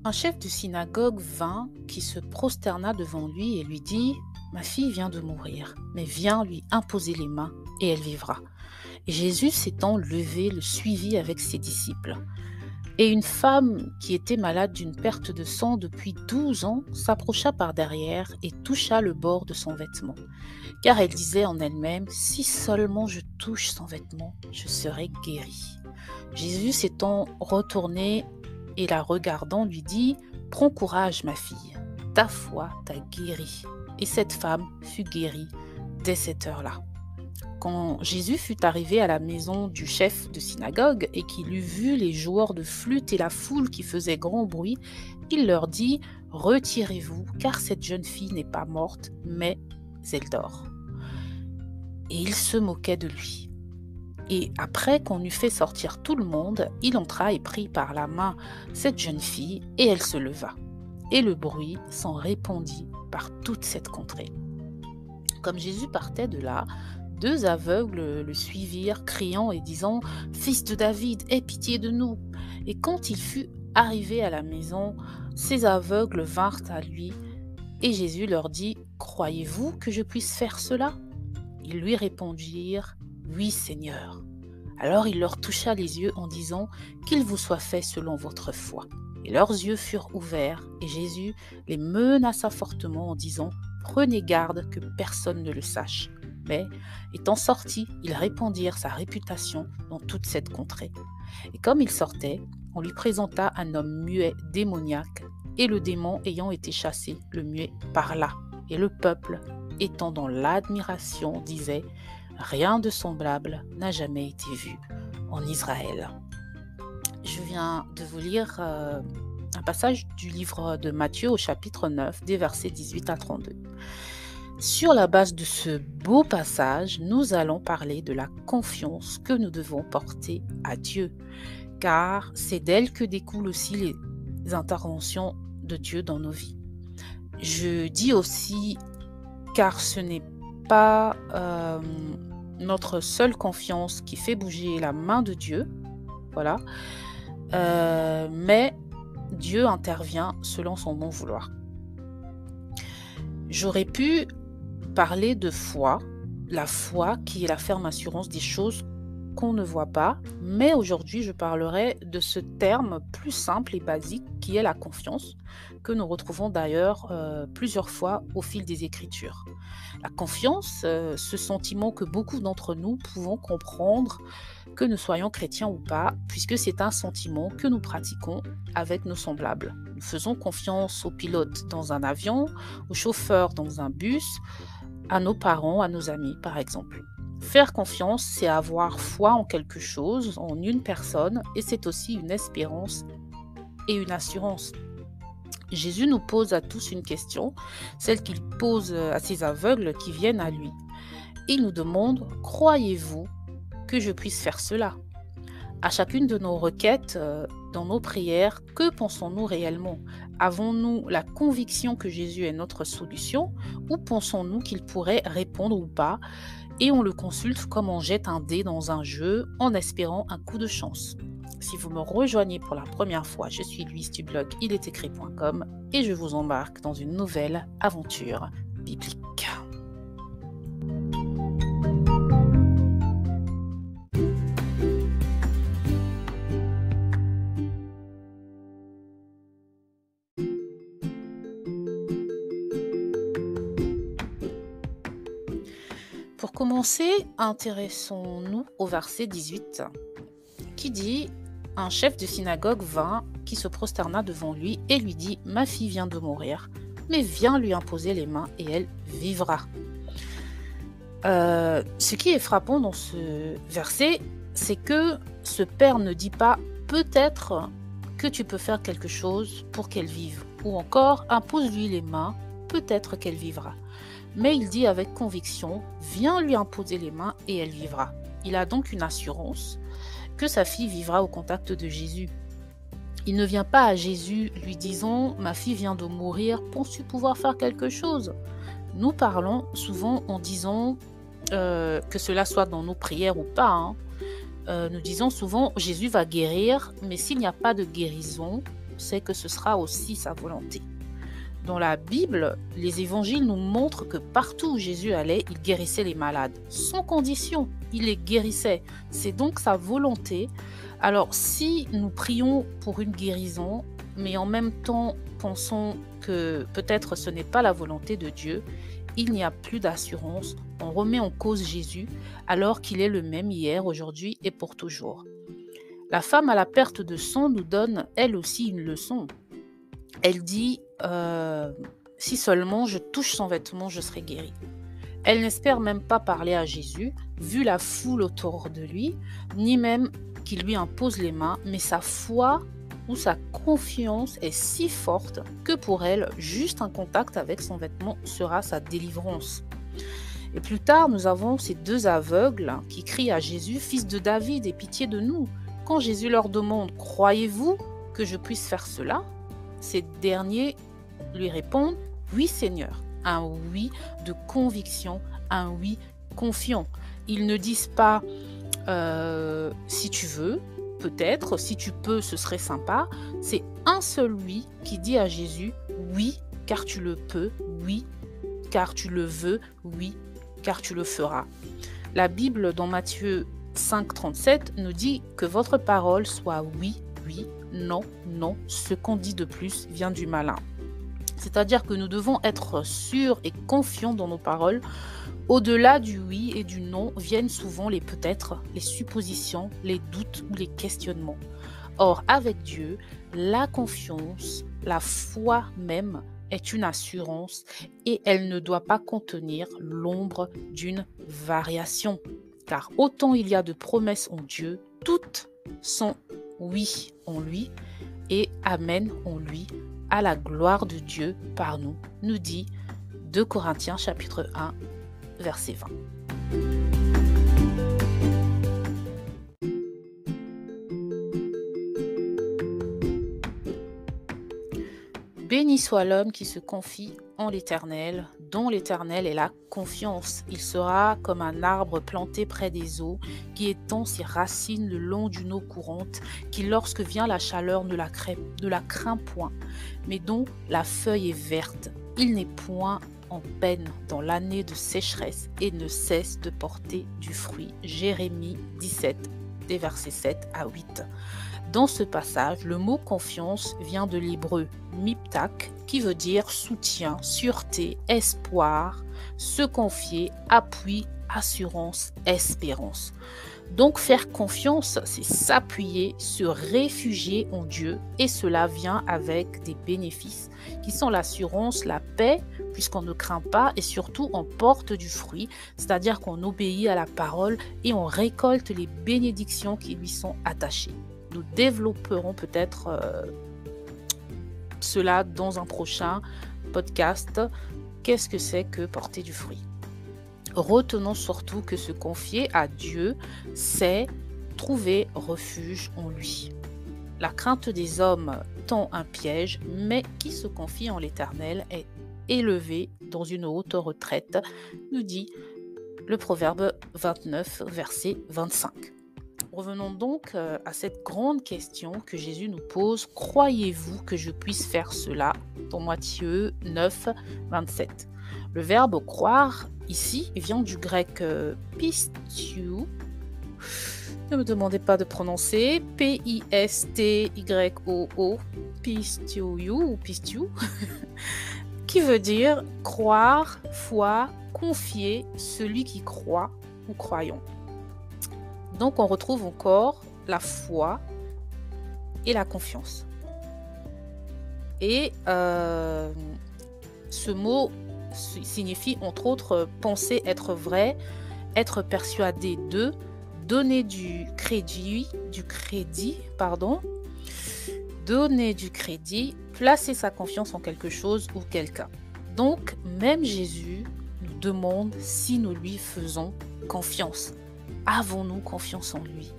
Un chef de synagogue vint qui se prosterna devant lui et lui dit: Ma fille vient de mourir, mais viens lui imposer les mains et elle vivra. Et Jésus s'étant levé le suivit avec ses disciples. Et une femme qui était malade d'une perte de sang depuis 12 ans s'approcha par derrière et toucha le bord de son vêtement. Car elle disait en elle-même: Si seulement je touche son vêtement, je serai guérie. Jésus s'étant retourné et la regardant lui dit: Prends courage, ma fille, ta foi t'a guérie. Et cette femme fut guérie dès cette heure-là. Quand Jésus fut arrivé à la maison du chef de synagogue et qu'il eut vu les joueurs de flûte et la foule qui faisait grand bruit, il leur dit: Retirez-vous, car cette jeune fille n'est pas morte, mais elle dort. Et il se moquait de lui. Et après qu'on eut fait sortir tout le monde, il entra et prit par la main cette jeune fille, et elle se leva. Et le bruit s'en répandit par toute cette contrée. Comme Jésus partait de là, 2 aveugles le suivirent, criant et disant: Fils de David, aie pitié de nous. Et quand il fut arrivé à la maison, ces aveugles vinrent à lui, et Jésus leur dit: Croyez-vous que je puisse faire cela? Ils lui répondirent: Oui, Seigneur. Alors il leur toucha les yeux en disant: Qu'il vous soit fait selon votre foi. Et leurs yeux furent ouverts, et Jésus les menaça fortement en disant: Prenez garde que personne ne le sache. Mais, étant sortis, ils répandirent sa réputation dans toute cette contrée. Et comme il sortait, on lui présenta un homme muet démoniaque, et le démon ayant été chassé, le muet parla. Et le peuple, étant dans l'admiration, disait: Rien de semblable n'a jamais été vu en Israël. Je viens de vous lire un passage du livre de Matthieu au chapitre 9, des versets 18 à 32. Sur la base de ce beau passage, nous allons parler de la confiance que nous devons porter à Dieu, car c'est d'elle que découlent aussi les interventions de Dieu dans nos vies. Je dis aussi car ce n'est pas notre seule confiance qui fait bouger la main de Dieu, voilà, mais Dieu intervient selon son bon vouloir. J'aurais pu parler de foi, la foi qui est la ferme assurance des choses qu'on ne voit pas, mais aujourd'hui je parlerai de ce terme plus simple et basique qui est la confiance, que nous retrouvons d'ailleurs plusieurs fois au fil des Écritures. La confiance, ce sentiment que beaucoup d'entre nous pouvons comprendre, que nous soyons chrétiens ou pas, puisque c'est un sentiment que nous pratiquons avec nos semblables. Nous faisons confiance aux pilotes dans un avion, aux chauffeurs dans un bus, à nos parents, à nos amis par exemple. Faire confiance, c'est avoir foi en quelque chose, en une personne, et c'est aussi une espérance et une assurance. Jésus nous pose à tous une question, celle qu'il pose à ces aveugles qui viennent à lui. Il nous demande: Croyez-vous que je puisse faire cela? À chacune de nos requêtes, dans nos prières, que pensons-nous réellement? Avons-nous la conviction que Jésus est notre solution, ou pensons-nous qu'il pourrait répondre ou pas? Et on le consulte comme on jette un dé dans un jeu en espérant un coup de chance. Si vous me rejoignez pour la première fois, je suis Louise du blog ilestécrit.com et je vous embarque dans une nouvelle aventure biblique. Pour commencer, intéressons-nous au verset 18 qui dit: Un chef de synagogue vint qui se prosterna devant lui et lui dit: Ma fille vient de mourir, mais viens lui imposer les mains et elle vivra. Ce qui est frappant dans ce verset, c'est que ce père ne dit pas: peut-être que tu peux faire quelque chose pour qu'elle vive, ou encore impose-lui les mains, peut-être qu'elle vivra. Mais il dit avec conviction: viens lui imposer les mains et elle vivra. Il a donc une assurance que sa fille vivra au contact de Jésus. Il ne vient pas à Jésus lui disant: ma fille vient de mourir, penses-tu pouvoir faire quelque chose? Nous parlons souvent en disant, que cela soit dans nos prières ou pas, nous disons souvent: Jésus va guérir, mais s'il n'y a pas de guérison, c'est que ce sera aussi sa volonté. Dans la Bible, les évangiles nous montrent que partout où Jésus allait, il guérissait les malades. Sans condition, il les guérissait. C'est donc sa volonté. Alors, si nous prions pour une guérison, mais en même temps pensons que peut-être ce n'est pas la volonté de Dieu, il n'y a plus d'assurance. On remet en cause Jésus alors qu'il est le même hier, aujourd'hui et pour toujours. La femme à la perte de sang nous donne elle aussi une leçon. Elle dit si seulement je touche son vêtement, je serai guérie. Elle n'espère même pas parler à Jésus, vu la foule autour de lui, ni même qu'il lui impose les mains, mais sa foi ou sa confiance est si forte que pour elle, juste un contact avec son vêtement sera sa délivrance. Et plus tard, nous avons ces deux aveugles qui crient à Jésus, « Fils de David, aie pitié de nous !» Quand Jésus leur demande « Croyez-vous que je puisse faire cela ?» Ces derniers lui répondent « Oui Seigneur », un oui de conviction, un oui confiant. Ils ne disent pas si tu veux, peut-être, si tu peux, ce serait sympa. C'est un seul oui qui dit à Jésus « Oui, car tu le peux, oui, car tu le veux, oui, car tu le feras ». La Bible, dans Matthieu 5, 37, nous dit que votre parole soit oui, oui, non, non, ce qu'on dit de plus vient du malin. C'est-à-dire que nous devons être sûrs et confiants dans nos paroles. Au-delà du oui et du non viennent souvent les peut-être, les suppositions, les doutes ou les questionnements. Or, avec Dieu, la confiance, la foi même est une assurance et elle ne doit pas contenir l'ombre d'une variation. Car autant il y a de promesses en Dieu, toutes sont oui en lui et amen en lui, à la gloire de Dieu par nous, nous dit 2 Corinthiens chapitre 1, verset 20. Béni soit l'homme qui se confie en l'Éternel, dont l'Éternel est la confiance. Il sera comme un arbre planté près des eaux, qui étend ses racines le long d'une eau courante, qui lorsque vient la chaleur ne la craint point, mais dont la feuille est verte. Il n'est point en peine dans l'année de sécheresse et ne cesse de porter du fruit. Jérémie 17, des versets 7 à 8. Dans ce passage, le mot confiance vient de l'hébreu miptak, qui veut dire soutien, sûreté, espoir, se confier, appui, assurance, espérance. Donc faire confiance, c'est s'appuyer, se réfugier en Dieu, et cela vient avec des bénéfices qui sont l'assurance, la paix, puisqu'on ne craint pas et surtout on porte du fruit, c'est-à-dire qu'on obéit à la parole et on récolte les bénédictions qui lui sont attachées. Nous développerons peut-être cela dans un prochain podcast. Qu'est-ce que c'est que porter du fruit ? Retenons surtout que se confier à Dieu, c'est trouver refuge en lui. La crainte des hommes tend un piège, mais qui se confie en l'Éternel est élevé dans une haute retraite, nous dit le Proverbe 29, verset 25. Revenons donc à cette grande question que Jésus nous pose. Croyez-vous que je puisse faire cela ? Dans Matthieu 9, 27. Le verbe croire ici vient du grec pistiu. Ne me demandez pas de prononcer. P-I-S-T-Y-O-O. Pistiu ou pistiu. Qui veut dire croire, foi, confier, celui qui croit ou croyant. Donc on retrouve encore la foi et la confiance. Et ce mot signifie entre autres penser être vrai, être persuadé de, donner du crédit, donner du crédit, placer sa confiance en quelque chose ou quelqu'un. Donc même Jésus nous demande si nous lui faisons confiance. Avons-nous confiance en lui?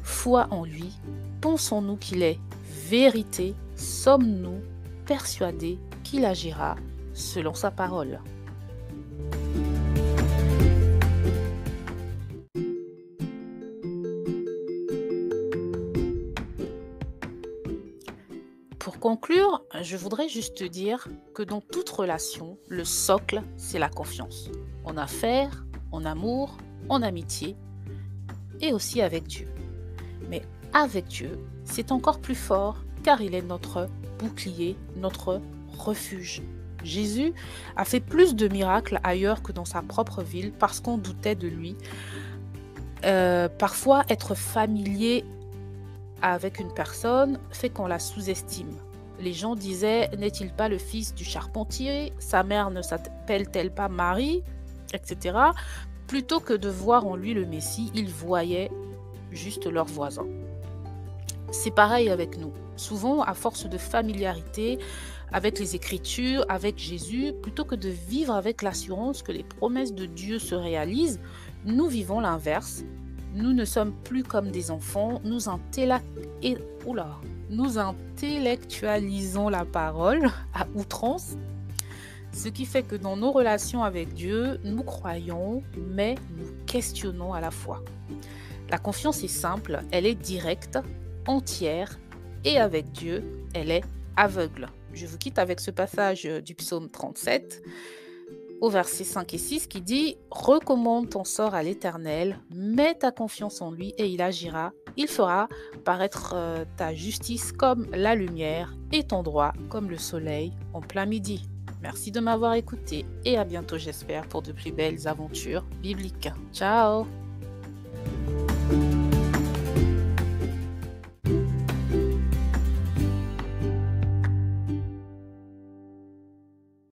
Foi en lui? Pensons-nous qu'il est vérité? Sommes-nous persuadés qu'il agira selon sa parole? conclure, je voudrais juste te dire que dans toute relation, le socle, c'est la confiance. En affaires, en amour, en amitié et aussi avec Dieu. Mais avec Dieu, c'est encore plus fort car il est notre bouclier, notre refuge. Jésus a fait plus de miracles ailleurs que dans sa propre ville parce qu'on doutait de lui. Parfois, être familier avec une personne fait qu'on la sous-estime. Les gens disaient, n'est-il pas le fils du charpentier? Sa mère ne s'appelle-t-elle pas Marie? Etc. Plutôt que de voir en lui le Messie, ils voyaient juste leur voisin. C'est pareil avec nous. Souvent, à force de familiarité avec les Écritures, avec Jésus, plutôt que de vivre avec l'assurance que les promesses de Dieu se réalisent, nous vivons l'inverse. Nous ne sommes plus comme des enfants, nous intellectualisons la parole à outrance, ce qui fait que dans nos relations avec Dieu, nous croyons, mais nous questionnons à la fois. La confiance est simple, elle est directe, entière, et avec Dieu, elle est aveugle. Je vous quitte avec ce passage du psaume 37, au verset 5 et 6, qui dit « Recommande ton sort à l'Éternel, mets ta confiance en lui et il agira. Il fera paraître ta justice comme la lumière et ton droit comme le soleil en plein midi. » Merci de m'avoir écouté et à bientôt j'espère pour de plus belles aventures bibliques. Ciao!